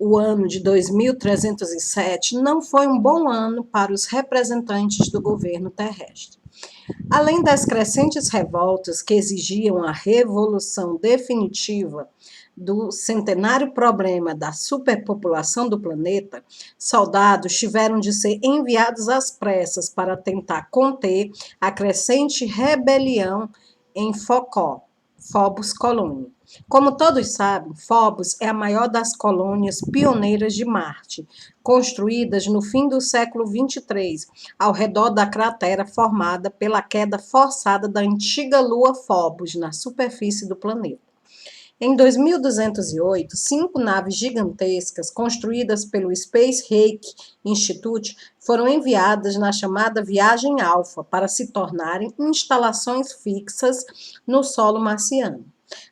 o ano de 2307 não foi um bom ano para os representantes do governo terrestre. Além das crescentes revoltas que exigiam a revolução definitiva do centenário problema da superpopulação do planeta, soldados tiveram de ser enviados às pressas para tentar conter a crescente rebelião em Phobos Colônia. Como todos sabem, Phobos é a maior das colônias pioneiras de Marte, construídas no fim do século 23, ao redor da cratera formada pela queda forçada da antiga lua Phobos na superfície do planeta. Em 2208, 5 naves gigantescas construídas pelo Space Hake Institute foram enviadas na chamada Viagem Alpha para se tornarem instalações fixas no solo marciano.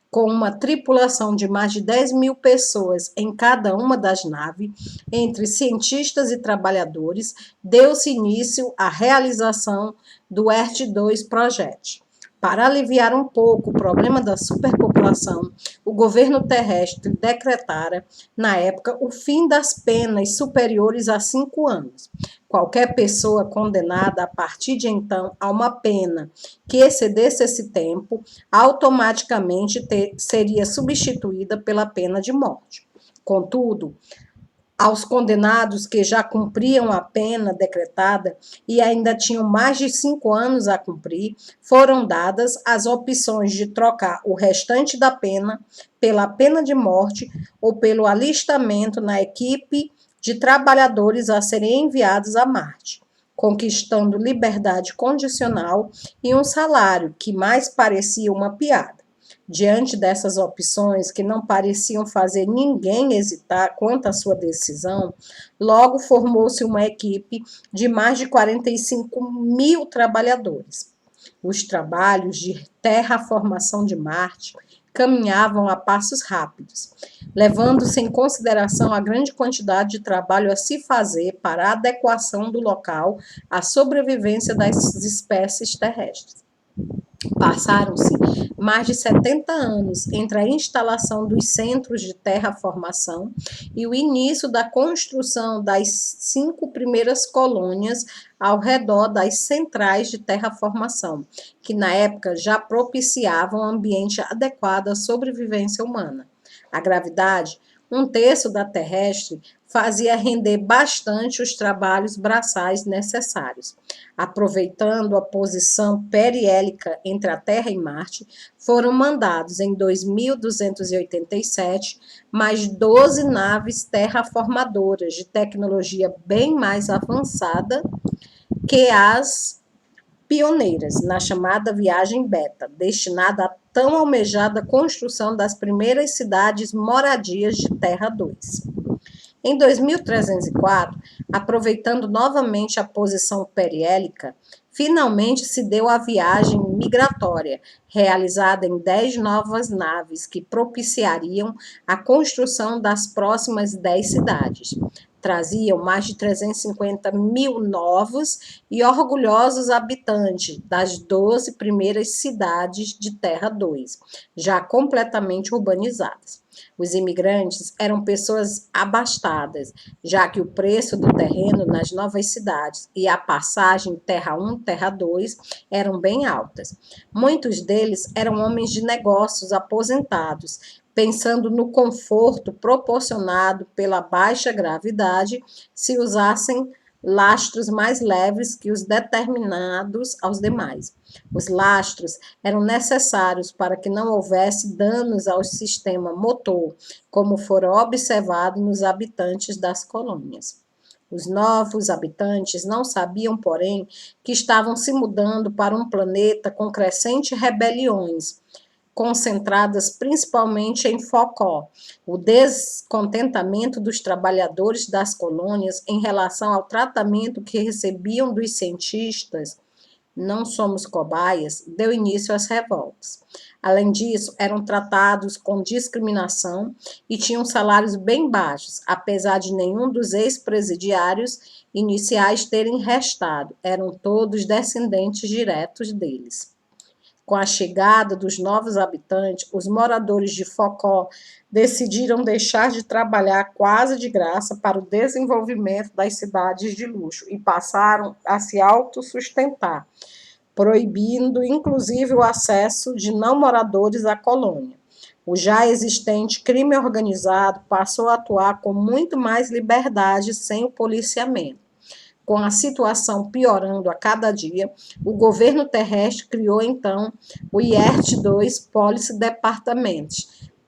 Com uma tripulação de mais de 10.000 pessoas em cada uma das naves, entre cientistas e trabalhadores, deu-se início à realização do ERT-2 Project. Para aliviar um pouco o problema da superpopulação, o governo terrestre decretara, na época, o fim das penas superiores a 5 anos. Qualquer pessoa condenada a partir de então a uma pena que excedesse esse tempo, automaticamente seria substituída pela pena de morte. Contudo, aos condenados que já cumpriam a pena decretada e ainda tinham mais de 5 anos a cumprir, foram dadas as opções de trocar o restante da pena pela pena de morte ou pelo alistamento na equipe de trabalhadores a serem enviados a Marte, conquistando liberdade condicional e um salário que mais parecia uma piada. Diante dessas opções, que não pareciam fazer ninguém hesitar quanto à sua decisão, logo formou-se uma equipe de mais de 45.000 trabalhadores. Os trabalhos de terraformação de Marte caminhavam a passos rápidos, levando-se em consideração a grande quantidade de trabalho a se fazer para a adequação do local à sobrevivência das espécies terrestres. Passaram-se mais de 70 anos entre a instalação dos centros de terraformação e o início da construção das 5 primeiras colônias ao redor das centrais de terraformação, que na época já propiciavam um ambiente adequado à sobrevivência humana. A gravidade, 1/3 da terrestre, fazia render bastante os trabalhos braçais necessários. Aproveitando a posição periélica entre a Terra e Marte, foram mandados em 2287 mais 12 naves terraformadoras de tecnologia bem mais avançada que as pioneiras, na chamada Viagem Beta, destinada à tão almejada construção das primeiras cidades moradias de Terra 2. Em 2304, aproveitando novamente a posição periélica, finalmente se deu a viagem migratória, realizada em 10 novas naves que propiciariam a construção das próximas 10 cidades. Traziam mais de 350.000 novos e orgulhosos habitantes das 12 primeiras cidades de Terra 2, já completamente urbanizadas. Os imigrantes eram pessoas abastadas, já que o preço do terreno nas novas cidades e a passagem Terra 1, Terra 2 eram bem altas. Muitos deles eram homens de negócios aposentados, pensando no conforto proporcionado pela baixa gravidade se usassem lastros mais leves que os determinados aos demais. Os lastros eram necessários para que não houvesse danos ao sistema motor, como foram observados nos habitantes das colônias. Os novos habitantes não sabiam, porém, que estavam se mudando para um planeta com crescentes rebeliões, concentradas principalmente em Focó, o descontentamento dos trabalhadores das colônias em relação ao tratamento que recebiam dos cientistas, não somos cobaias, deu início às revoltas. Além disso, eram tratados com discriminação e tinham salários bem baixos, apesar de nenhum dos ex-presidiários iniciais terem restado, eram todos descendentes diretos deles. Com a chegada dos novos habitantes, os moradores de Focó decidiram deixar de trabalhar quase de graça para o desenvolvimento das cidades de luxo e passaram a se autossustentar, proibindo inclusive o acesso de não moradores à colônia. O já existente crime organizado passou a atuar com muito mais liberdade sem o policiamento. Com a situação piorando a cada dia, o governo terrestre criou então o IERT-2 Police Department,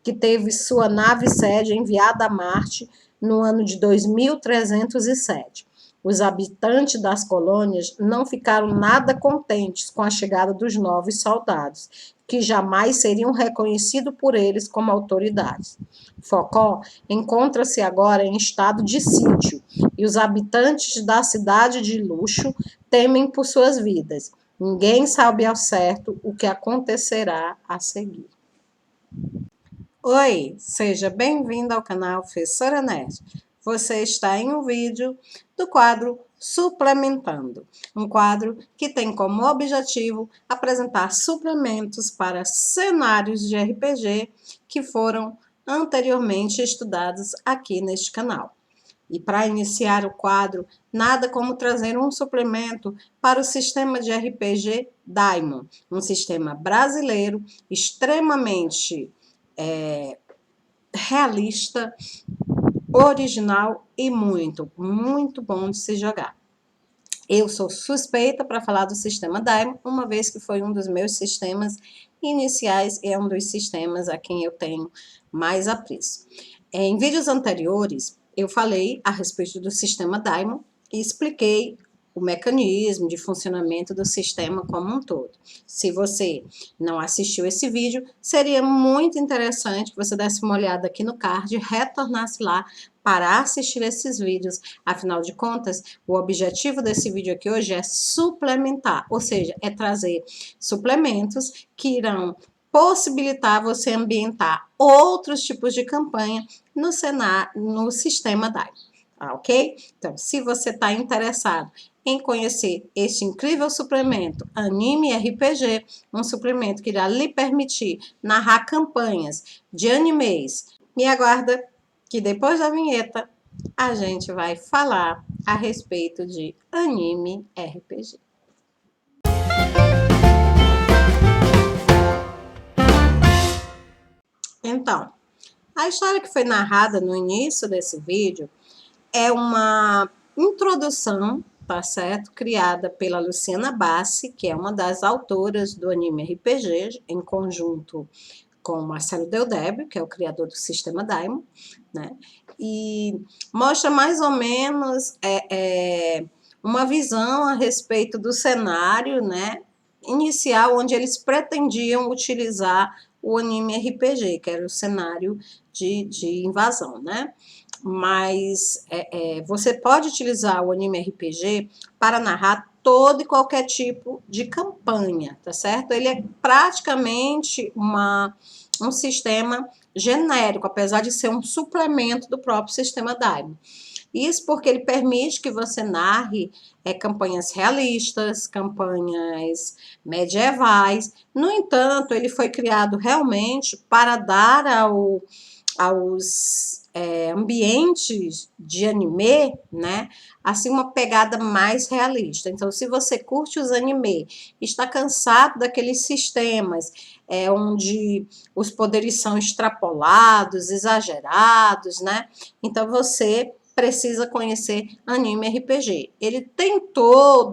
que teve sua nave-sede enviada a Marte no ano de 2307. Os habitantes das colônias não ficaram nada contentes com a chegada dos novos soldados, que jamais seriam reconhecidos por eles como autoridades. Focó encontra-se agora em estado de sítio e os habitantes da cidade de luxo temem por suas vidas. Ninguém sabe ao certo o que acontecerá a seguir. Oi, seja bem-vindo ao canal Professora Nerd. Você está em um vídeo do quadro Suplementando, um quadro que tem como objetivo apresentar suplementos para cenários de RPG que foram anteriormente estudados aqui neste canal. E para iniciar o quadro, nada como trazer um suplemento para o sistema de RPG Daimon, um sistema brasileiro extremamente realista, original e muito bom de se jogar. Eu sou suspeita para falar do sistema Daimon, uma vez que foi um dos meus sistemas iniciais e é um dos sistemas a quem eu tenho mais apreço. Em vídeos anteriores, eu falei a respeito do sistema Daimon e expliquei o mecanismo de funcionamento do sistema como um todo. Se você não assistiu esse vídeo, seria muito interessante que você desse uma olhada aqui no card e retornasse lá para assistir esses vídeos. Afinal de contas, o objetivo desse vídeo aqui hoje é suplementar, ou seja, é trazer suplementos que irão possibilitar você ambientar outros tipos de campanha no sistema Daimon. Ok? Então, se você está interessado em conhecer este incrível suplemento Anime RPG, um suplemento que irá lhe permitir narrar campanhas de animes, me aguarda que depois da vinheta a gente vai falar a respeito de Anime RPG. Então, a história que foi narrada no início desse vídeo é uma introdução, tá certo? Criada pela Luciana Bassi, que é uma das autoras do Anime RPG, em conjunto com Marcelo Deldébio, que é o criador do sistema Daimon, né? E mostra mais ou menos uma visão a respeito do cenário, né, inicial, onde eles pretendiam utilizar o Anime RPG, que era o cenário de invasão, né? Mas você pode utilizar o Anime RPG para narrar todo e qualquer tipo de campanha, tá certo? Ele é praticamente um sistema genérico, apesar de ser um suplemento do próprio sistema Daimon. Isso porque ele permite que você narre campanhas realistas, campanhas medievais. No entanto, ele foi criado realmente para dar aos ambientes de anime, né, assim, uma pegada mais realista. Então, se você curte os anime, está cansado daqueles sistemas onde os poderes são extrapolados, exagerados, né, então você precisa conhecer Anime RPG. Ele tentou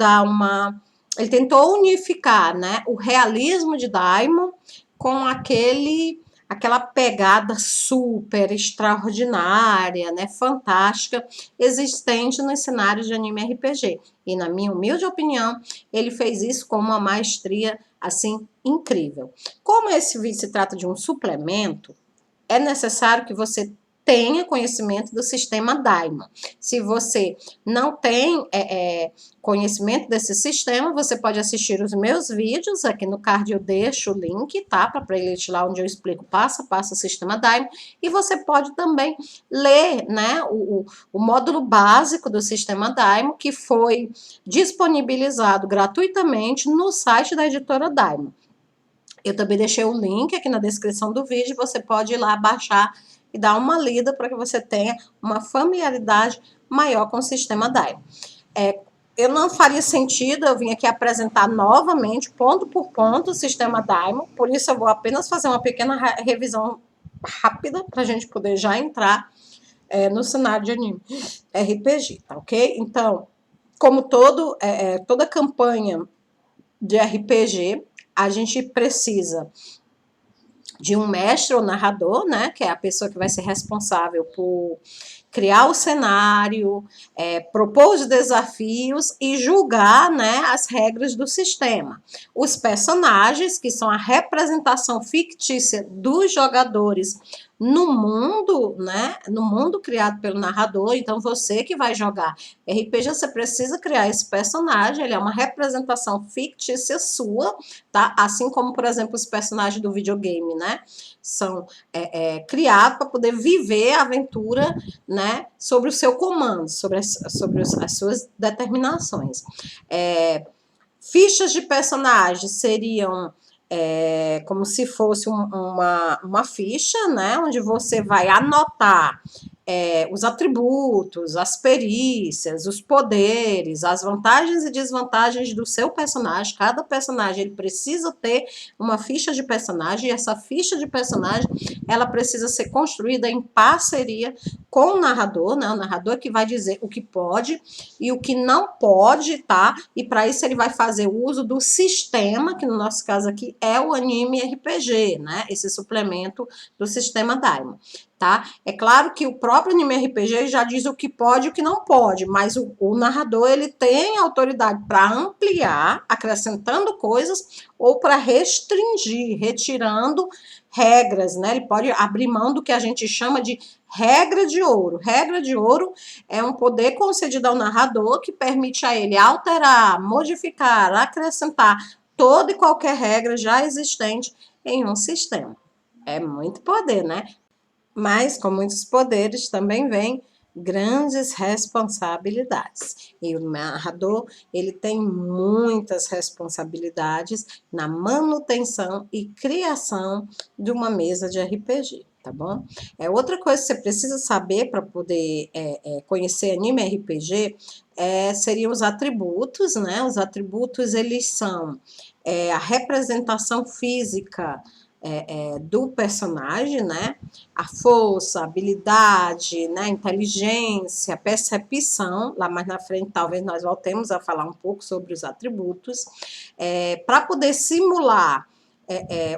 unificar, né, o realismo de Daimon com aquela pegada super extraordinária, né, fantástica, existente nos cenários de Anime RPG. E, na minha humilde opinião, ele fez isso com uma maestria, assim, incrível. Como esse vídeo se trata de um suplemento, é necessário que você tenha conhecimento do sistema Daimon. Se você não tem conhecimento desse sistema, você pode assistir os meus vídeos, aqui no card eu deixo o link, tá? Para a playlist lá onde eu explico passo a passo o sistema Daimon, e você pode também ler, né, o módulo básico do sistema Daimon, que foi disponibilizado gratuitamente no site da editora Daimon. Eu também deixei o link aqui na descrição do vídeo, você pode ir lá baixar e dar uma lida para que você tenha uma familiaridade maior com o sistema Daimon. Eu não faria sentido eu vim aqui apresentar novamente, ponto por ponto, o sistema Daimon, por isso eu vou apenas fazer uma pequena revisão rápida para a gente poder já entrar no cenário de anime RPG, tá ok? Então, como toda campanha de RPG, a gente precisa de um mestre ou narrador, né, que é a pessoa que vai ser responsável por criar o cenário, propor os desafios e julgar, né, as regras do sistema. Os personagens, que são a representação fictícia dos jogadores no mundo, né, no mundo criado pelo narrador. Então, você que vai jogar RPG, você precisa criar esse personagem, ele é uma representação fictícia sua, tá? Assim como, por exemplo, os personagens do videogame, né, são criados para poder viver a aventura, né, sobre o seu comando, sobre as suas determinações. Fichas de personagens seriam como se fosse uma ficha, né, onde você vai anotar os atributos, as perícias, os poderes, as vantagens e desvantagens do seu personagem. Cada personagem ele precisa ter uma ficha de personagem, e essa ficha de personagem ela precisa ser construída em parceria com o narrador, né? O narrador que vai dizer o que pode e o que não pode, tá? E para isso ele vai fazer uso do sistema, que no nosso caso aqui é o anime RPG, né? Esse suplemento do sistema Daimon. Tá? É claro que o próprio anime RPG já diz o que pode e o que não pode, mas o narrador ele tem autoridade para ampliar, acrescentando coisas, ou para restringir, retirando regras, né? Ele pode abrir mão do que a gente chama de regra de ouro. Regra de ouro é um poder concedido ao narrador que permite a ele alterar, modificar, acrescentar toda e qualquer regra já existente em um sistema. É muito poder, né? Mas com muitos poderes também vem grandes responsabilidades. E o narrador, ele tem muitas responsabilidades na manutenção e criação de uma mesa de RPG, tá bom? Outra coisa que você precisa saber para poder conhecer anime RPG seriam os atributos, né? Os atributos, eles são a representação física do personagem, né? A força, a habilidade, né? A inteligência, a percepção. Lá mais na frente, talvez nós voltemos a falar um pouco sobre os atributos. Para poder simular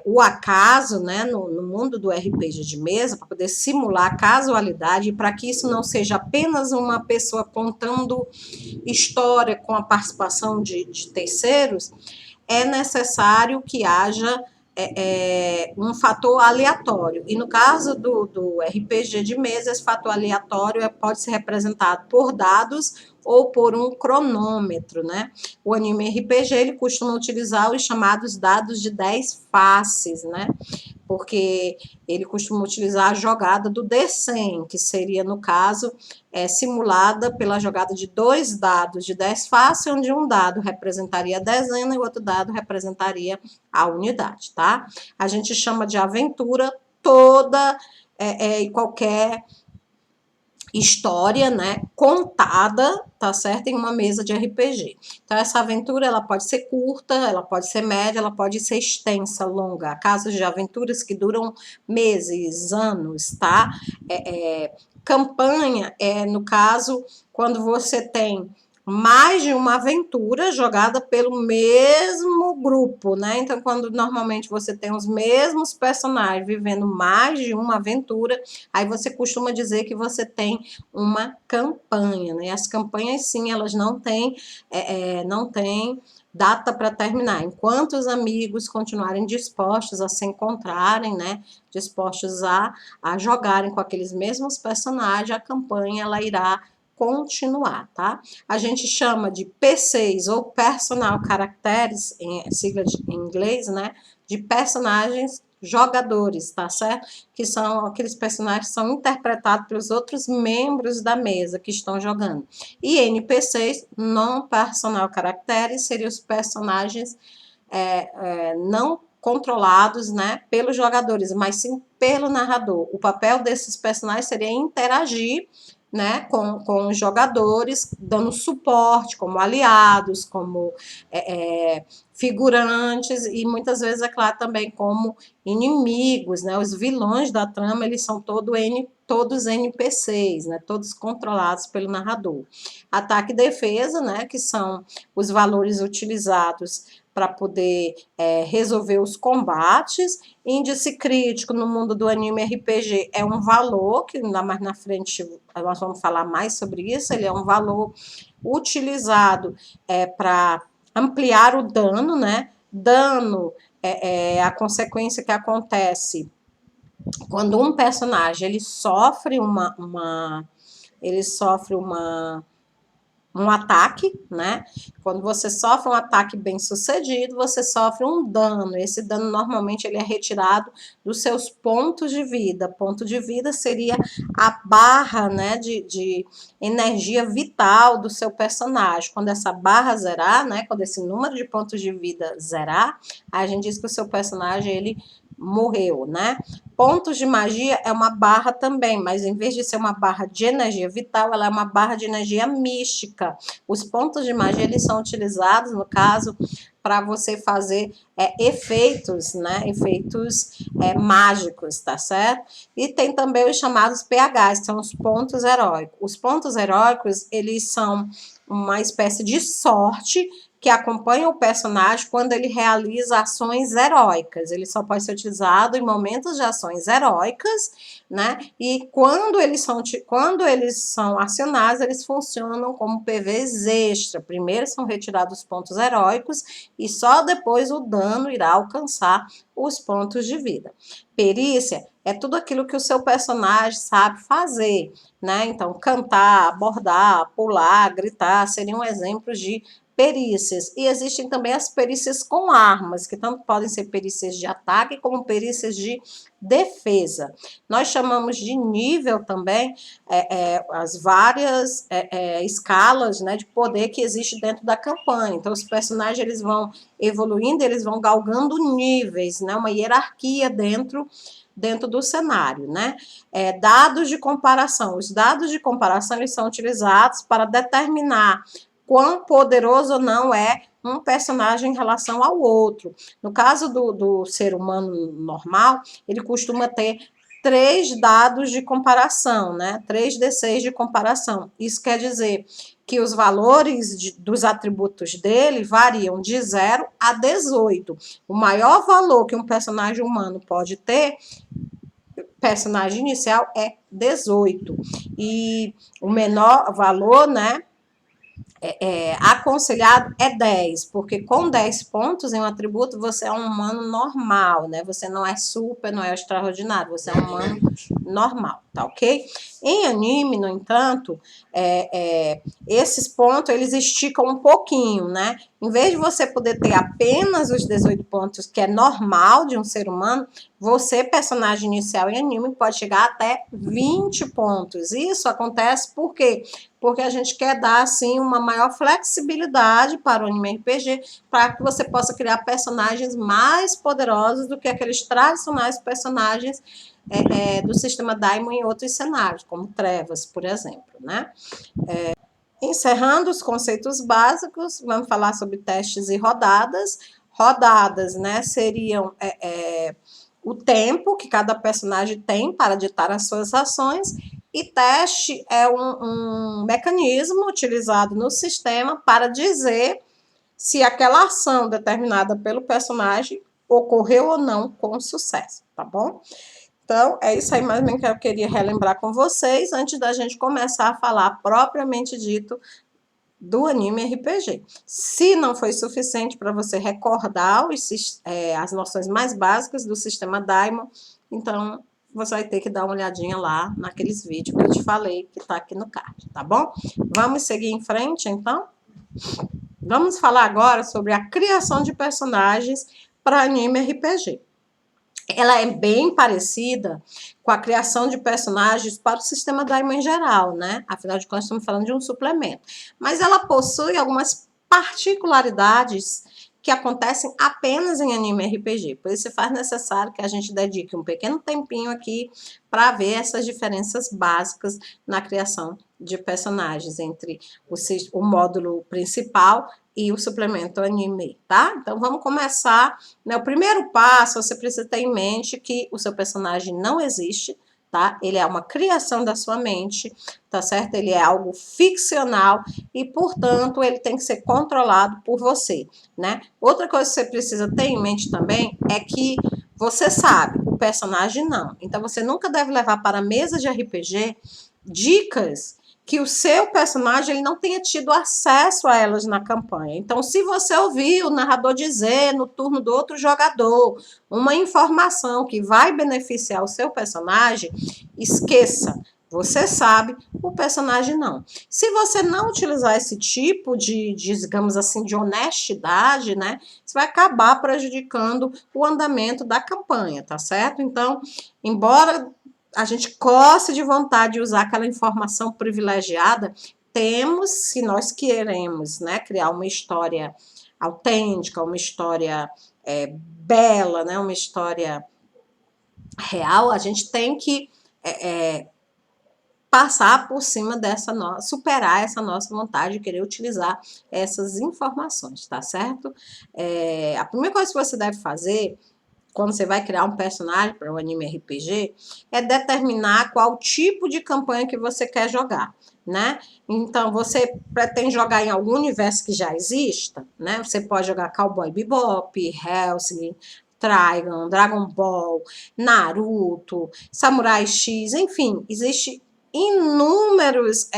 o acaso, né? No mundo do RPG de mesa, para poder simular a casualidade, e para que isso não seja apenas uma pessoa contando história com a participação de terceiros, é necessário que haja um fator aleatório. E no caso do RPG de mesa, esse fator aleatório pode ser representado por dados ou por um cronômetro, né? O anime RPG, ele costuma utilizar os chamados dados de 10 faces, né? Porque ele costuma utilizar a jogada do D100, que seria, no caso, simulada pela jogada de 2 dados de 10 faces, onde um dado representaria a dezena e o outro dado representaria a unidade, tá? A gente chama de aventura toda e qualquer história, né, contada, tá certo, em uma mesa de RPG. Então, essa aventura, ela pode ser curta, ela pode ser média, ela pode ser extensa, longa. Há casos de aventuras que duram meses, anos, tá? Campanha no caso, quando você tem mais de uma aventura jogada pelo mesmo grupo, né? Então, quando normalmente você tem os mesmos personagens vivendo mais de uma aventura, aí você costuma dizer que você tem uma campanha, né? As campanhas, sim, elas não têm data para terminar. Enquanto os amigos continuarem dispostos a se encontrarem, né? Dispostos a jogarem com aqueles mesmos personagens, a campanha ela irá continuar, tá? A gente chama de P6 ou Personal Characters, sigla em inglês, né? De personagens jogadores, tá certo? Que são aqueles personagens que são interpretados pelos outros membros da mesa que estão jogando. E NPCs, Non Personal Characters, seriam os personagens não controlados, né, pelos jogadores, mas sim pelo narrador. O papel desses personagens seria interagir, né, com os jogadores, dando suporte, como aliados, como figurantes, e muitas vezes, é claro, também como inimigos, né, os vilões da trama, eles são todos NPCs, né, todos controlados pelo narrador. Ataque e defesa, né, que são os valores utilizados para poder resolver os combates. Índice crítico no mundo do anime RPG é um valor, que ainda mais na frente nós vamos falar mais sobre isso, ele é um valor utilizado para ampliar o dano, né? Dano é a consequência que acontece quando um personagem ele sofre um ataque, né? Quando você sofre um ataque bem sucedido, você sofre um dano. Esse dano normalmente ele é retirado dos seus pontos de vida. Ponto de vida seria a barra, né, de energia vital do seu personagem. Quando essa barra zerar, né, quando esse número de pontos de vida zerar, a gente diz que o seu personagem ele morreu, né? Pontos de magia é uma barra também, mas em vez de ser uma barra de energia vital, ela é uma barra de energia mística. Os pontos de magia, eles são utilizados, no caso, para você fazer efeitos, né? Efeitos mágicos, tá certo? E tem também os chamados PHs, que são os pontos heróicos. Os pontos heróicos, eles são uma espécie de sorte que acompanha o personagem quando ele realiza ações heróicas. Ele só pode ser utilizado em momentos de ações heróicas, né? E quando eles são acionados, eles funcionam como PVs extra. Primeiro são retirados os pontos heróicos e só depois o dano irá alcançar os pontos de vida. Perícia é tudo aquilo que o seu personagem sabe fazer, né? Então, cantar, bordar, pular, gritar seriam exemplos de perícias. E existem também as perícias com armas, que tanto podem ser perícias de ataque como perícias de defesa. Nós chamamos de nível também as várias escalas, né, de poder que existe dentro da campanha. Então, os personagens eles vão evoluindo, eles vão galgando níveis, né, uma hierarquia dentro do cenário, né? Dados de comparação. Os dados de comparação eles são utilizados para determinar quão poderoso ou não é um personagem em relação ao outro. No caso do ser humano normal, ele costuma ter 3 dados de comparação, né? 3d6 de comparação. Isso quer dizer que os valores dos atributos dele variam de 0 a 18. O maior valor que um personagem humano pode ter, personagem inicial, é 18. E o menor valor, né, aconselhado é 10, porque com 10 pontos em um atributo você é um humano normal, né? Você não é super, não é extraordinário, você é um humano normal, tá ok? Em anime, no entanto, esses pontos eles esticam um pouquinho, né? Em vez de você poder ter apenas os 18 pontos, que é normal de um ser humano, você, personagem inicial em anime, pode chegar até 20 pontos. Isso acontece por quê? Porque a gente quer dar, assim, uma maior flexibilidade para o anime RPG, para que você possa criar personagens mais poderosos do que aqueles tradicionais personagens do sistema Daimon em outros cenários, como Trevas, por exemplo, né? Encerrando os conceitos básicos, vamos falar sobre testes e rodadas. Rodadas, né, seriam o tempo que cada personagem tem para ditar as suas ações, e teste é um mecanismo utilizado no sistema para dizer se aquela ação determinada pelo personagem ocorreu ou não com sucesso, tá bom? Então, é isso aí mais ou menos que eu queria relembrar com vocês antes da gente começar a falar propriamente dito do anime RPG. Se não foi suficiente para você recordar as noções mais básicas do sistema Daimon, então você vai ter que dar uma olhadinha lá naqueles vídeos que eu te falei, que está aqui no card, tá bom? Vamos seguir em frente, então? Vamos falar agora sobre a criação de personagens para anime RPG. Ela é bem parecida com a criação de personagens para o sistema Daimon em geral, né? Afinal de contas, estamos falando de um suplemento. Mas ela possui algumas particularidades que acontecem apenas em anime RPG. Por isso faz necessário que a gente dedique um pequeno tempinho aqui para ver essas diferenças básicas na criação de personagens entre o módulo principal e o suplemento anime, tá? Então vamos começar, né? O primeiro passo, você precisa ter em mente que o seu personagem não existe, tá? Ele é uma criação da sua mente, tá certo? Ele é algo ficcional e, portanto, ele tem que ser controlado por você, né? Outra coisa que você precisa ter em mente também é que você sabe, o personagem não. Então você nunca deve levar para a mesa de RPG dicas que o seu personagem ele não tenha tido acesso a elas na campanha. Então, se você ouvir o narrador dizer no turno do outro jogador uma informação que vai beneficiar o seu personagem, esqueça. Você sabe, o personagem não. Se você não utilizar esse tipo digamos assim, de honestidade, né, você vai acabar prejudicando o andamento da campanha, tá certo? Então, embora a gente gosta de vontade de usar aquela informação privilegiada, temos, se nós queremos, né, criar uma história autêntica, uma história bela, né, uma história real, a gente tem que passar por cima superar essa nossa vontade de querer utilizar essas informações, tá certo? A primeira coisa que você deve fazer quando você vai criar um personagem para o anime RPG, é determinar qual tipo de campanha que você quer jogar, né? Então, você pretende jogar em algum universo que já exista, né? Você pode jogar Cowboy Bebop, Hellsing, Trigun, Dragon Ball, Naruto, Samurai X, enfim, existe inúmeros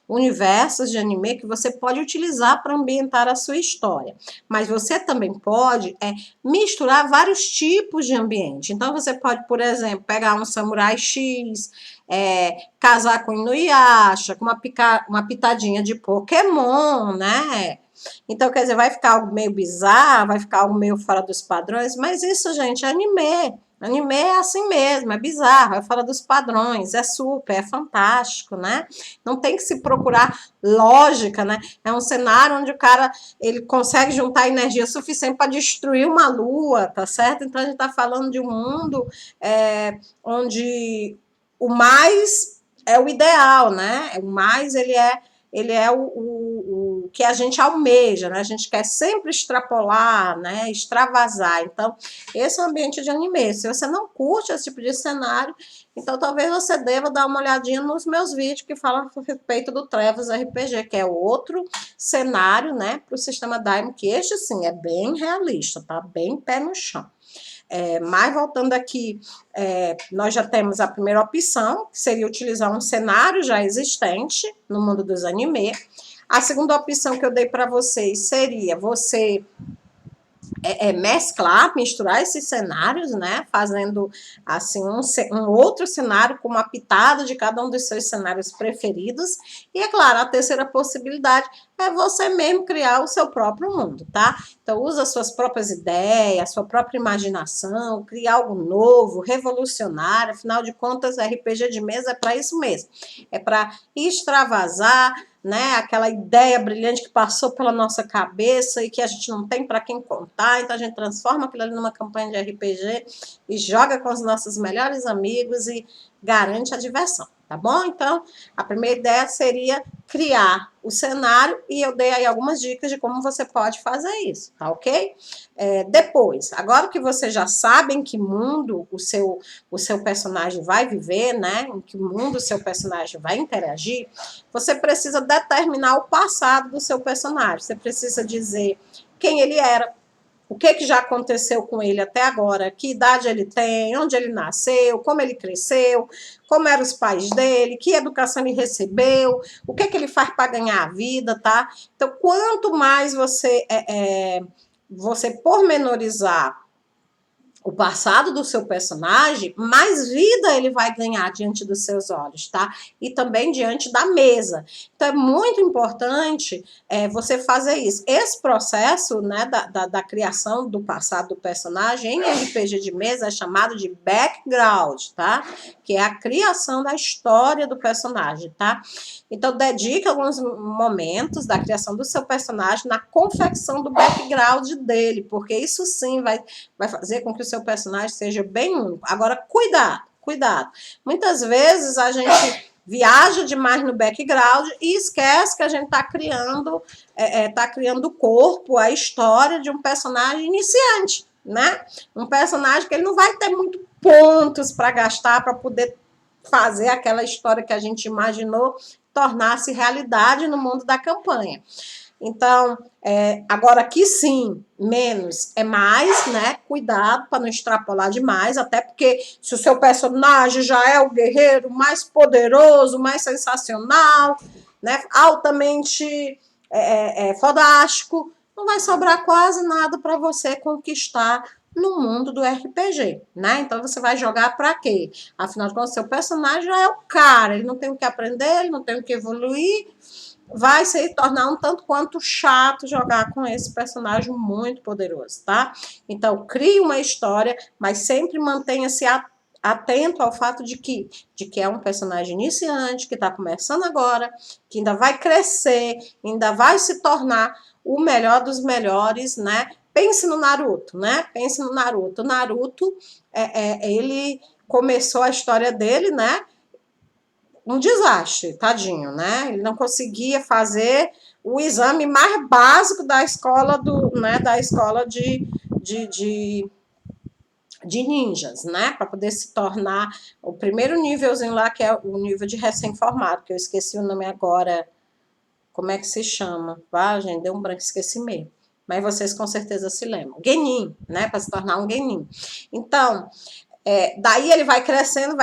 universos de anime que você pode utilizar para ambientar a sua história. Mas você também pode misturar vários tipos de ambiente. Então, você pode, por exemplo, pegar um Samurai X, casar com Inuyasha, com uma pitadinha de Pokémon, né? Então, quer dizer, vai ficar algo meio bizarro, vai ficar algo meio fora dos padrões, mas isso, gente, é anime. Anime é assim mesmo, é bizarro, é fora dos padrões, é super, é fantástico, né? Não tem que se procurar lógica, né? É um cenário onde o cara ele consegue juntar energia suficiente para destruir uma lua, tá certo? Então a gente está falando de um mundo onde o mais é o ideal, né? O mais ele é o que a gente almeja, né? A gente quer sempre extrapolar, né? Extravasar. Então, esse é o ambiente de anime. Se você não curte esse tipo de cenário, então talvez você deva dar uma olhadinha nos meus vídeos que falam a respeito do Trevas RPG, que é outro cenário, né? Para o sistema Daimon, que este sim é bem realista, tá? Bem pé no chão. Mas voltando aqui, nós já temos a primeira opção, que seria utilizar um cenário já existente no mundo dos anime. A segunda opção que eu dei para vocês seria você mesclar, misturar esses cenários, né? Fazendo assim um outro cenário com uma pitada de cada um dos seus cenários preferidos. E é claro, a terceira possibilidade é você mesmo criar o seu próprio mundo, tá? Então usa suas próprias ideias, sua própria imaginação, cria algo novo, revolucionário. Afinal de contas, RPG de mesa é para isso mesmo. É para extravasar, né, aquela ideia brilhante que passou pela nossa cabeça e que a gente não tem para quem contar, então a gente transforma aquilo ali numa campanha de RPG e joga com os nossos melhores amigos e garante a diversão, tá bom? Então, a primeira ideia seria criar o cenário e eu dei aí algumas dicas de como você pode fazer isso, tá ok? Depois, agora que você já sabe em que mundo o seu personagem vai viver, né, em que mundo o seu personagem vai interagir, você precisa determinar o passado do seu personagem, você precisa dizer quem ele era, o que já aconteceu com ele até agora, que idade ele tem, onde ele nasceu, como ele cresceu, como eram os pais dele, que educação ele recebeu, o que ele faz para ganhar a vida, tá? Então, quanto mais você pormenorizar o passado do seu personagem, mais vida ele vai ganhar diante dos seus olhos, tá? E também diante da mesa. Então é muito importante você fazer isso. Esse processo, né, da criação do passado do personagem em RPG de mesa é chamado de background, tá? Que é a criação da história do personagem, tá? Então dedique alguns momentos da criação do seu personagem na confecção do background dele, porque isso sim vai fazer com que o seu personagem seja bem único. Agora, cuidado, cuidado. Muitas vezes a gente viaja demais no background e esquece que a gente está criando o corpo, a história de um personagem iniciante, né? Um personagem que ele não vai ter muito pontos para gastar para poder fazer aquela história que a gente imaginou tornar-se realidade no mundo da campanha. Então, agora aqui sim, menos é mais, né? Cuidado para não extrapolar demais, até porque se o seu personagem já é o guerreiro mais poderoso, mais sensacional, né? Altamente fodástico, não vai sobrar quase nada para você conquistar no mundo do RPG, né? Então você vai jogar para quê? Afinal de contas, seu personagem já é o cara, ele não tem o que aprender, ele não tem o que evoluir, vai se tornar um tanto quanto chato jogar com esse personagem muito poderoso, tá? Então, crie uma história, mas sempre mantenha-se atento ao fato de que é um personagem iniciante, que está começando agora, que ainda vai crescer, ainda vai se tornar o melhor dos melhores, né? Pense no Naruto, né? Pense no Naruto. O Naruto, ele começou a história dele, né? Um desastre, tadinho, né? Ele não conseguia fazer o exame mais básico da escola de ninjas, né? Para poder se tornar o primeiro nívelzinho lá, que é o nível de recém-formado, que eu esqueci o nome agora. Como é que se chama? Ah, gente, deu um branco, esqueci mesmo. Mas vocês com certeza se lembram. Genin, né? Para se tornar um Genin. Então, daí ele vai crescendo,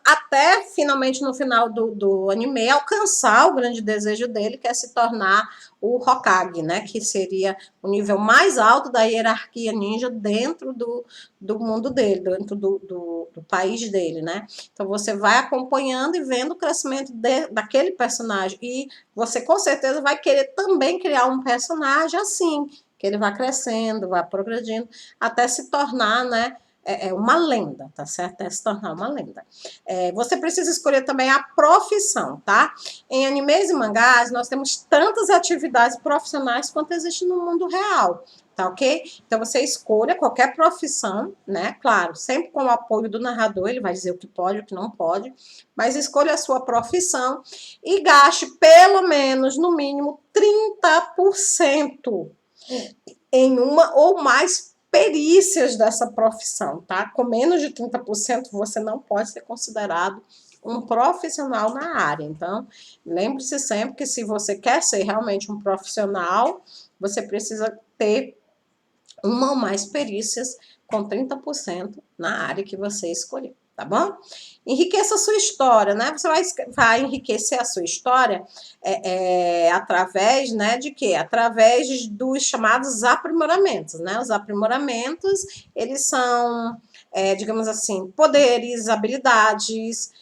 até finalmente no final do anime alcançar o grande desejo dele, que é se tornar o Hokage, né? Que seria o nível mais alto da hierarquia ninja dentro do mundo dele, dentro do país dele, né? Então você vai acompanhando e vendo o crescimento daquele personagem. E você com certeza vai querer também criar um personagem assim, que ele vai crescendo, vai progredindo, até se tornar, né? Uma lenda, tá certo? É se tornar uma lenda. Você precisa escolher também a profissão, tá? Em animes e mangás, nós temos tantas atividades profissionais quanto existe no mundo real, tá ok? Então, você escolha qualquer profissão, né? Claro, sempre com o apoio do narrador, ele vai dizer o que pode, o que não pode, mas escolha a sua profissão e gaste pelo menos, no mínimo, 30% em uma ou mais perícias dessa profissão, tá? Com menos de 30% você não pode ser considerado um profissional na área. Então, lembre-se sempre que se você quer ser realmente um profissional, você precisa ter uma ou mais perícias com 30% na área que você escolheu, tá bom? Enriqueça a sua história, né? Você vai enriquecer a sua história através, né, de quê? Através dos chamados aprimoramentos, né? Os aprimoramentos, eles são, digamos assim, poderes, habilidades,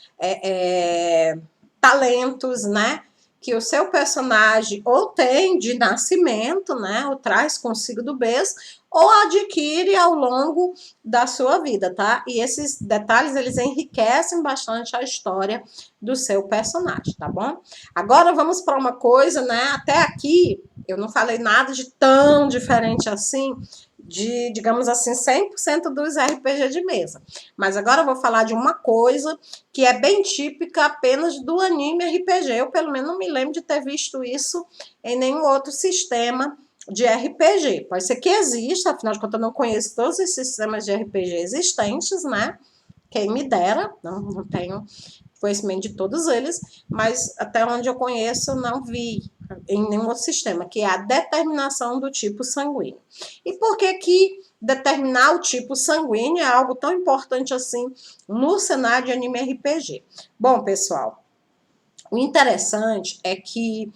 talentos, né? Que o seu personagem ou tem de nascimento, né? Ou traz consigo do berço, ou adquire ao longo da sua vida, tá? E esses detalhes, eles enriquecem bastante a história do seu personagem, tá bom? Agora vamos para uma coisa, né? Até aqui eu não falei nada de tão diferente assim, de, digamos assim, 100% dos RPG de mesa. Mas agora eu vou falar de uma coisa que é bem típica apenas do anime RPG. Eu, pelo menos, não me lembro de ter visto isso em nenhum outro sistema de RPG. Pode ser que exista, afinal de contas, eu não conheço todos os sistemas de RPG existentes, né? Quem me dera, não tenho conhecimento de todos eles, mas até onde eu conheço, não vi em nenhum outro sistema, que é a determinação do tipo sanguíneo. E por que determinar o tipo sanguíneo é algo tão importante assim no cenário de anime RPG? Bom, pessoal, o interessante é que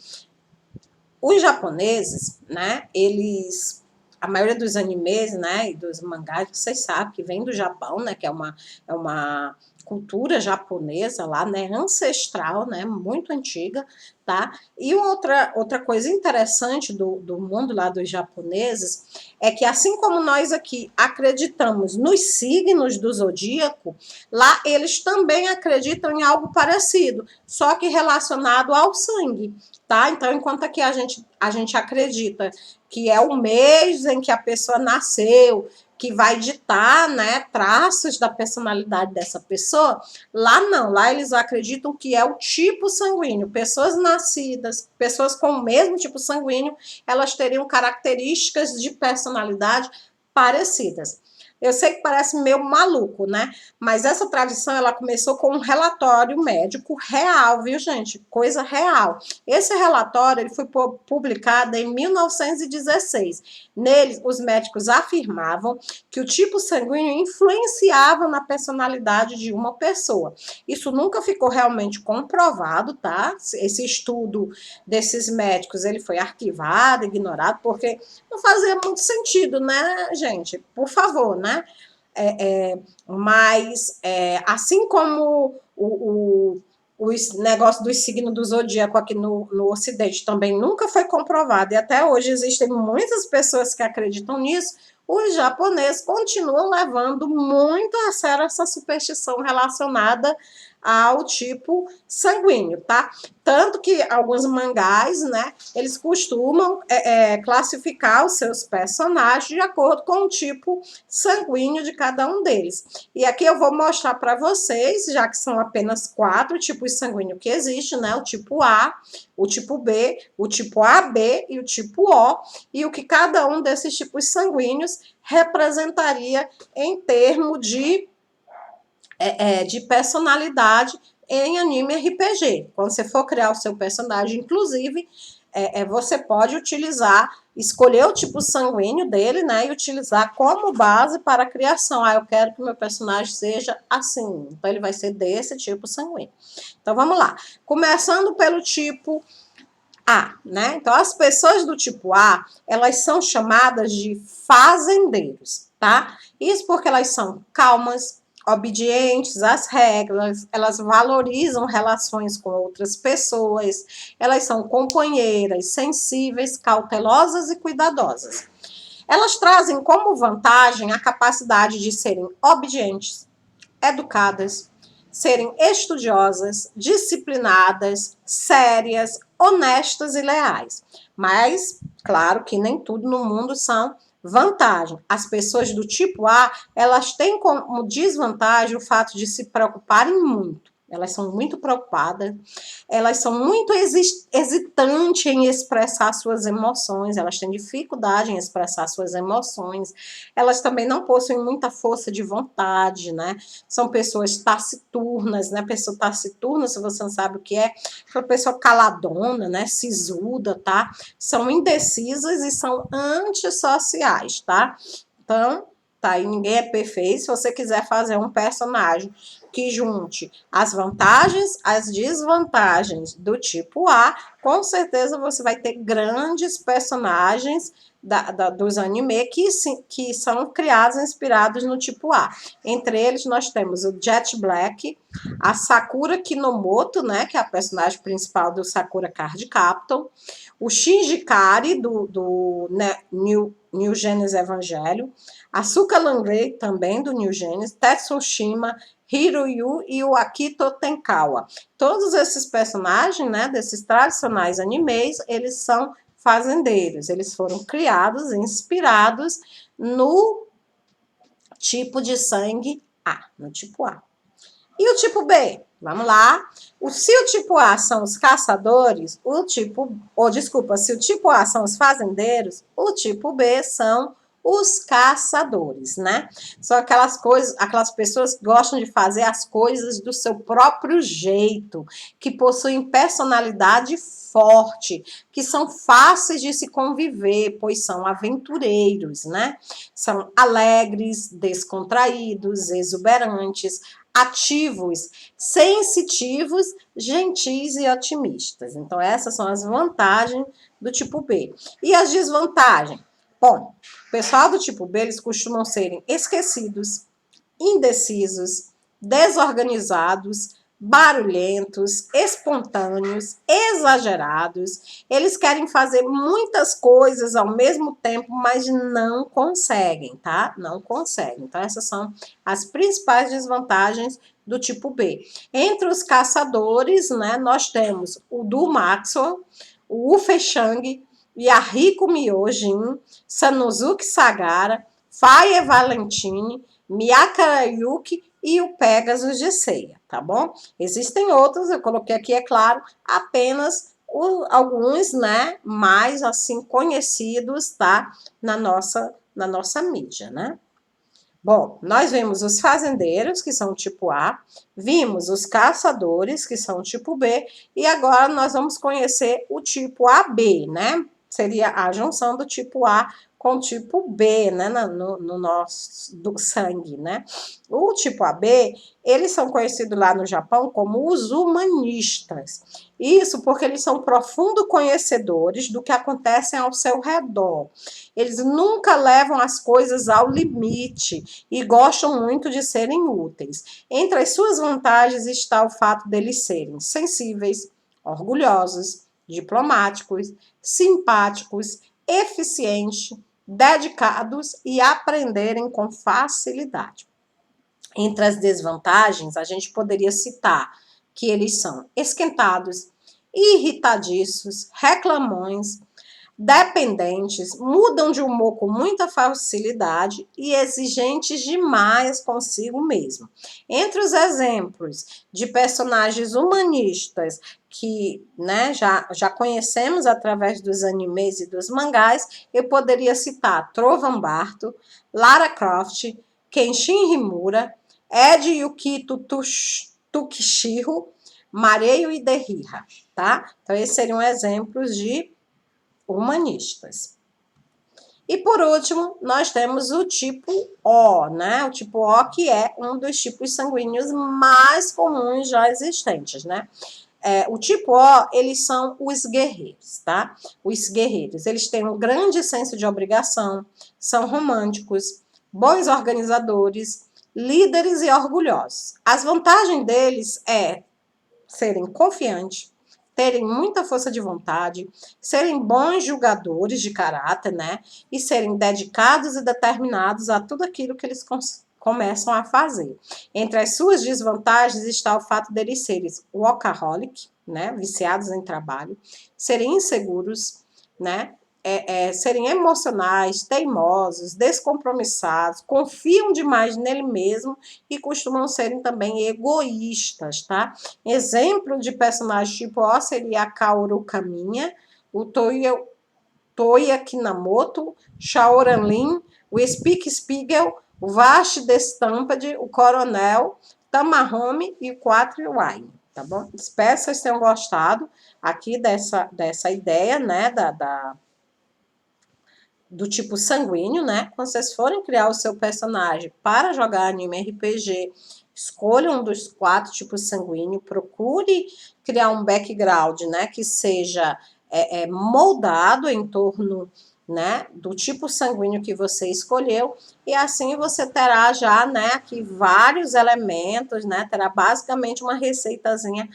os japoneses, né, eles a maioria dos animes, né, e dos mangás, vocês sabem que vem do Japão, né, que é uma cultura japonesa lá, né, ancestral, né, muito antiga, tá? E outra coisa interessante do mundo lá dos japoneses é que, assim como nós aqui acreditamos nos signos do zodíaco, lá eles também acreditam em algo parecido, só que relacionado ao sangue, tá? Então, enquanto aqui a gente acredita que é o mês em que a pessoa nasceu, que vai ditar, né, traços da personalidade dessa pessoa, lá não, lá eles acreditam que é o tipo sanguíneo. Pessoas nascidas, pessoas com o mesmo tipo sanguíneo, elas teriam características de personalidade parecidas. Eu sei que parece meio maluco, né? Mas essa tradição, ela começou com um relatório médico real, viu, gente? Coisa real. Esse relatório, ele foi publicado em 1916. Nele, os médicos afirmavam que o tipo sanguíneo influenciava na personalidade de uma pessoa. Isso nunca ficou realmente comprovado, tá? Esse estudo desses médicos, ele foi arquivado, ignorado, porque não fazia muito sentido, né, gente? Por favor, né? Mas, assim como o negócio dos signos do zodíaco aqui no Ocidente também nunca foi comprovado, e até hoje existem muitas pessoas que acreditam nisso, os japoneses continuam levando muito a sério essa superstição relacionada ao tipo sanguíneo, tá? Tanto que alguns mangás, né, eles costumam classificar os seus personagens de acordo com o tipo sanguíneo de cada um deles. E aqui eu vou mostrar para vocês, já que são apenas 4 tipos sanguíneos que existem, né? O tipo A, o tipo B, o tipo AB e o tipo O, e o que cada um desses tipos sanguíneos representaria em termos de personalidade em anime RPG. Quando você for criar o seu personagem, inclusive, você pode escolher o tipo sanguíneo dele, né, e utilizar como base para a criação. Eu quero que o meu personagem seja assim, então ele vai ser desse tipo sanguíneo. Então vamos lá. Começando pelo tipo A, né? Então as pessoas do tipo A, elas são chamadas de fazendeiros, tá? Isso porque elas são calmas, obedientes às regras, elas valorizam relações com outras pessoas, elas são companheiras, sensíveis, cautelosas e cuidadosas. Elas trazem como vantagem a capacidade de serem obedientes, educadas, serem estudiosas, disciplinadas, sérias, honestas e leais. Mas, claro que nem tudo no mundo são vantagem. As pessoas do tipo A, elas têm como desvantagem o fato de se preocuparem muito. Elas são muito preocupadas, elas são muito hesitantes em expressar suas emoções, elas têm dificuldade em expressar suas emoções, elas também não possuem muita força de vontade, né? São pessoas taciturnas, né? Pessoa taciturna, se você não sabe o que é pessoa caladona, né? Sisuda, tá? São indecisas e são antissociais, tá? Então, tá aí, ninguém é perfeito. Se você quiser fazer um personagem que junte as vantagens, as desvantagens do tipo A, com certeza você vai ter grandes personagens dos anime que são criados, inspirados no tipo A. Entre eles, nós temos o Jet Black, a Sakura Kinomoto, né, que é a personagem principal do Sakura Card Captor, o Shinji Kari, do New Genesis Evangelion, a Asuka Langrei, também do New Genesis, Tetsushima, Hiroyu e o Akito Tenkawa. Todos esses personagens, né, desses tradicionais animes, eles são fazendeiros. Eles foram criados, inspirados no tipo de sangue A, no tipo A. E o tipo B? Vamos lá. Se o tipo A são os caçadores, se o tipo A são os fazendeiros, o tipo B são os caçadores, né? São aquelas pessoas que gostam de fazer as coisas do seu próprio jeito, que possuem personalidade forte, que são fáceis de se conviver, pois são aventureiros, né? São alegres, descontraídos, exuberantes, ativos, sensitivos, gentis e otimistas. Então, essas são as vantagens do tipo B. E as desvantagens? Bom, o pessoal do tipo B, eles costumam serem esquecidos, indecisos, desorganizados, barulhentos, espontâneos, exagerados. Eles querem fazer muitas coisas ao mesmo tempo, mas não conseguem, tá? Não conseguem. Então, essas são as principais desvantagens do tipo B. Entre os caçadores, né, nós temos o Du Maxwell, o Wu Fei-shang, Yahiko Myojin, Sanosuke Sagara, Faye Valentine, Miyaka Yuki e o Pegasus de Seiya, tá bom? Existem outros, eu coloquei aqui, é claro, apenas alguns, né, mais assim conhecidos, tá, na nossa mídia, né? Bom, nós vimos os fazendeiros, que são tipo A, vimos os caçadores, que são tipo B, e agora nós vamos conhecer o tipo AB, né? Seria a junção do tipo A com o tipo B, né? No nosso do sangue, né? O tipo AB, eles são conhecidos lá no Japão como os humanistas. Isso porque eles são profundos conhecedores do que acontece ao seu redor. Eles nunca levam as coisas ao limite e gostam muito de serem úteis. Entre as suas vantagens está o fato deles serem sensíveis, orgulhosos, diplomáticos, simpáticos, eficientes, dedicados e aprenderem com facilidade. Entre as desvantagens, a gente poderia citar que eles são esquentados, irritadiços, reclamões, dependentes, mudam de humor com muita facilidade e exigentes demais consigo mesmo. Entre os exemplos de personagens humanistas que, né, já conhecemos através dos animes e dos mangás, eu poderia citar Trovan Barto, Lara Croft, Kenshin Himura, Ed Yukito Tukishiro, Mareio e Derriha, tá? Então, esses seriam exemplos de humanistas. E por último, nós temos o tipo O, né? O tipo O, que é um dos tipos sanguíneos mais comuns já existentes, né? O tipo O, eles são os guerreiros, tá? Os guerreiros, eles têm um grande senso de obrigação, são românticos, bons organizadores, líderes e orgulhosos. As vantagens deles é serem confiantes, terem muita força de vontade, serem bons julgadores de caráter, né? E serem dedicados e determinados a tudo aquilo que eles começam a fazer. Entre as suas desvantagens está o fato deles serem workaholic, né? Viciados em trabalho, serem inseguros, né? Serem emocionais, teimosos, descompromissados, confiam demais nele mesmo e costumam serem também egoístas, tá? Exemplo de personagem tipo O seria a Kaoru Kamiya, o Toya Kinamoto, Shaoran Lin, o Speak Spiegel, o Vash Destamped, o Coronel, Tamahome e o Quatro Wine, tá bom? Espero que vocês tenham gostado aqui dessa ideia, né, do tipo sanguíneo, né? Quando vocês forem criar o seu personagem para jogar anime RPG, escolha um dos 4 tipos sanguíneos, procure criar um background, né? Que seja moldado em torno, né, do tipo sanguíneo que você escolheu, e assim você terá já, né, aqui vários elementos, né? Terá basicamente uma receitazinha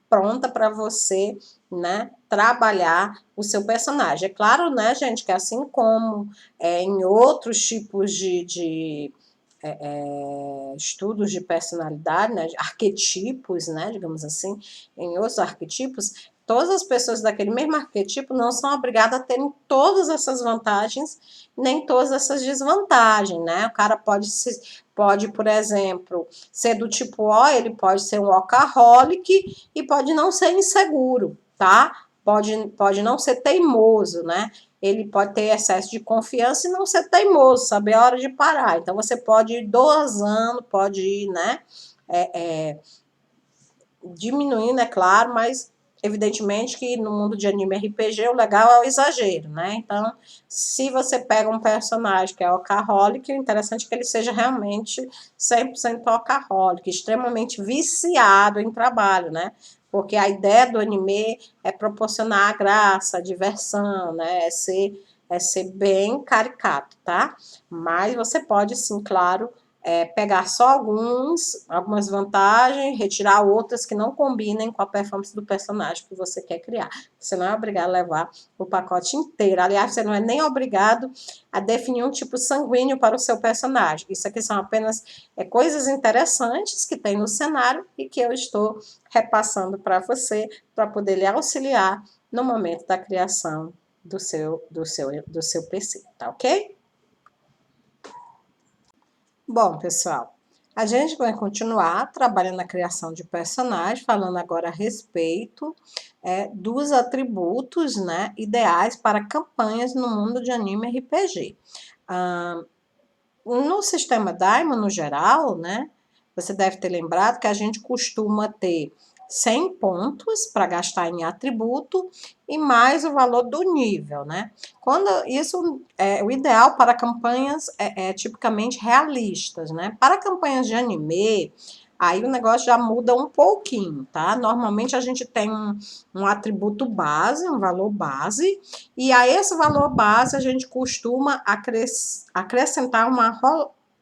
pronta para você, né, trabalhar o seu personagem. É claro, né, gente, que assim como em outros tipos de estudos de personalidade, né, de arquetipos, né, digamos assim, em outros arquetipos, todas as pessoas daquele mesmo arquetipo não são obrigadas a terem todas essas vantagens, nem todas essas desvantagens, né? O cara pode, por exemplo, ser do tipo O, ele pode ser um workaholic e pode não ser inseguro, tá? Pode não ser teimoso, né? Ele pode ter excesso de confiança e não ser teimoso, saber a hora de parar. Então, você pode ir dosando, pode ir, né? Diminuindo, é claro, mas evidentemente que no mundo de anime RPG o legal é o exagero, né? Então, se você pega um personagem que é workaholic, o interessante é que ele seja realmente 100% workaholic, extremamente viciado em trabalho, né? Porque a ideia do anime é proporcionar a graça, a diversão, né? É ser é ser bem caricato, tá? Mas você pode, sim, claro, pegar só algumas vantagens, retirar outras que não combinem com a performance do personagem que você quer criar. Você não é obrigado a levar o pacote inteiro. Aliás, você não é nem obrigado a definir um tipo sanguíneo para o seu personagem. Isso aqui são apenas coisas interessantes que tem no cenário e que eu estou repassando para você, para poder lhe auxiliar no momento da criação do seu PC, tá ok? Bom, pessoal, a gente vai continuar trabalhando na criação de personagens, falando agora a respeito dos atributos, né, ideais para campanhas no mundo de anime RPG. No sistema Daimon, no geral, né, você deve ter lembrado que a gente costuma ter 100 pontos para gastar em atributo e mais o valor do nível, né? Quando isso é o ideal para campanhas tipicamente realistas, né? Para campanhas de anime, aí o negócio já muda um pouquinho, tá? Normalmente a gente tem um atributo base, um valor base, e a esse valor base a gente costuma acrescentar uma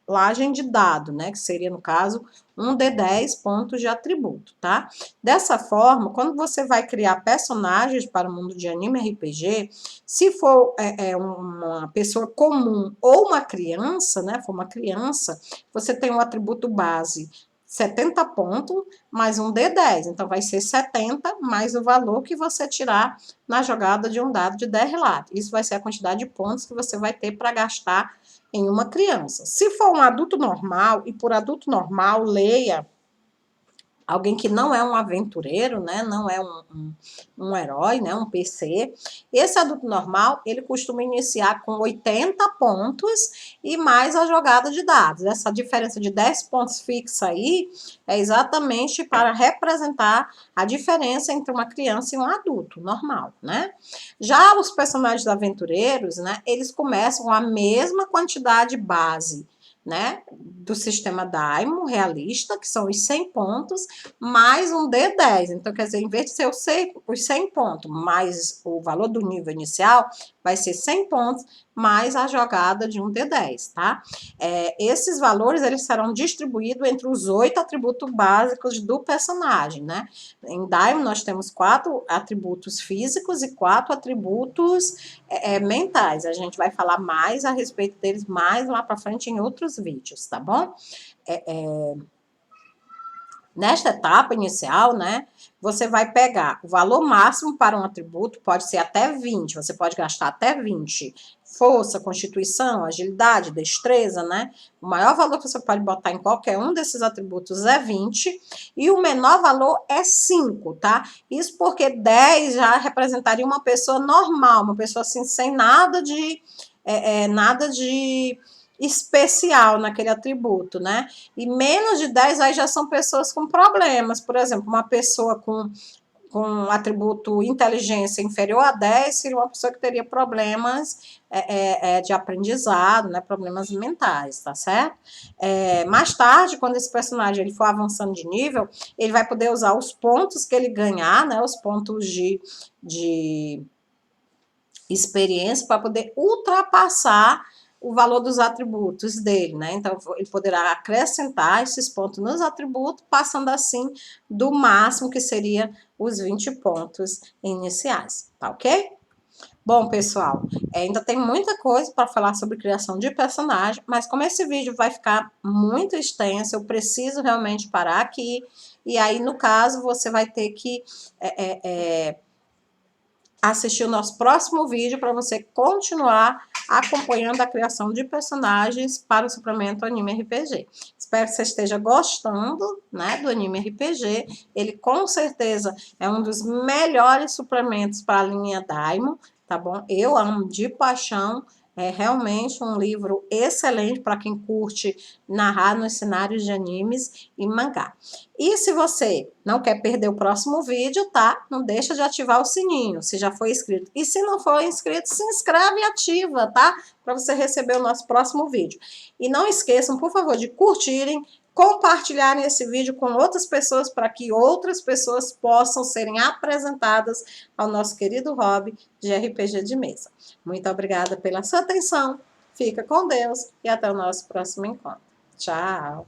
rolagem de dado, né? Que seria, no caso, um D10 pontos de atributo, tá? Dessa forma, quando você vai criar personagens para o mundo de anime RPG, se for uma pessoa comum ou uma criança, né? For uma criança, você tem um atributo base 70 pontos mais um D10. Então, vai ser 70 mais o valor que você tirar na jogada de um dado de 10 lados. Isso vai ser a quantidade de pontos que você vai ter para gastar em uma criança. Se for um adulto normal, e por adulto normal, leia alguém que não é um aventureiro, né, não é um herói, né, um PC. Esse adulto normal, ele costuma iniciar com 80 pontos e mais a jogada de dados. Essa diferença de 10 pontos fixa aí é exatamente para representar a diferença entre uma criança e um adulto normal, né? Já os personagens aventureiros, né, eles começam com a mesma quantidade base, né, do sistema Daimon realista, que são os 100 pontos, mais um D10. Então, quer dizer, em vez de ser os 100 pontos, mais o valor do nível inicial, vai ser 100 pontos, mais a jogada de um D10, tá? Esses valores, eles serão distribuídos entre os 8 atributos básicos do personagem, né? Em Daimon, nós temos 4 atributos físicos e 4 atributos mentais. A gente vai falar mais a respeito deles mais lá para frente em outros vídeos, tá bom? Nesta etapa inicial, né, você vai pegar o valor máximo para um atributo, pode ser até 20, você pode gastar até 20. Força, constituição, agilidade, destreza, né? O maior valor que você pode botar em qualquer um desses atributos é 20 e o menor valor é 5, tá? Isso porque 10 já representaria uma pessoa normal, uma pessoa assim, sem nada de especial naquele atributo, né? E menos de 10 aí já são pessoas com problemas. Por exemplo, uma pessoa com atributo inteligência inferior a 10 seria uma pessoa que teria problemas de aprendizado, né? Problemas mentais, tá certo? Mais tarde, quando esse personagem ele for avançando de nível, ele vai poder usar os pontos que ele ganhar, né? Os pontos de experiência para poder ultrapassar o valor dos atributos dele, né? Então, ele poderá acrescentar esses pontos nos atributos, passando assim do máximo, que seria os 20 pontos iniciais, tá ok? Bom, pessoal, ainda tem muita coisa para falar sobre criação de personagem, mas como esse vídeo vai ficar muito extenso, eu preciso realmente parar aqui, e aí, no caso, você vai ter que assistir o nosso próximo vídeo para você continuar acompanhando a criação de personagens para o suplemento Anime RPG. Espero que você esteja gostando, né, do Anime RPG. Ele com certeza é um dos melhores suplementos para a linha Daimon, tá bom? Eu amo de paixão. É realmente um livro excelente para quem curte narrar nos cenários de animes e mangá. E se você não quer perder o próximo vídeo, tá? Não deixa de ativar o sininho, se já foi inscrito. E se não for inscrito, se inscreve e ativa, tá? Para você receber o nosso próximo vídeo. E não esqueçam, por favor, de curtirem, compartilharem esse vídeo com outras pessoas para que outras pessoas possam serem apresentadas ao nosso querido hobby de RPG de mesa. Muito obrigada pela sua atenção, fica com Deus e até o nosso próximo encontro. Tchau!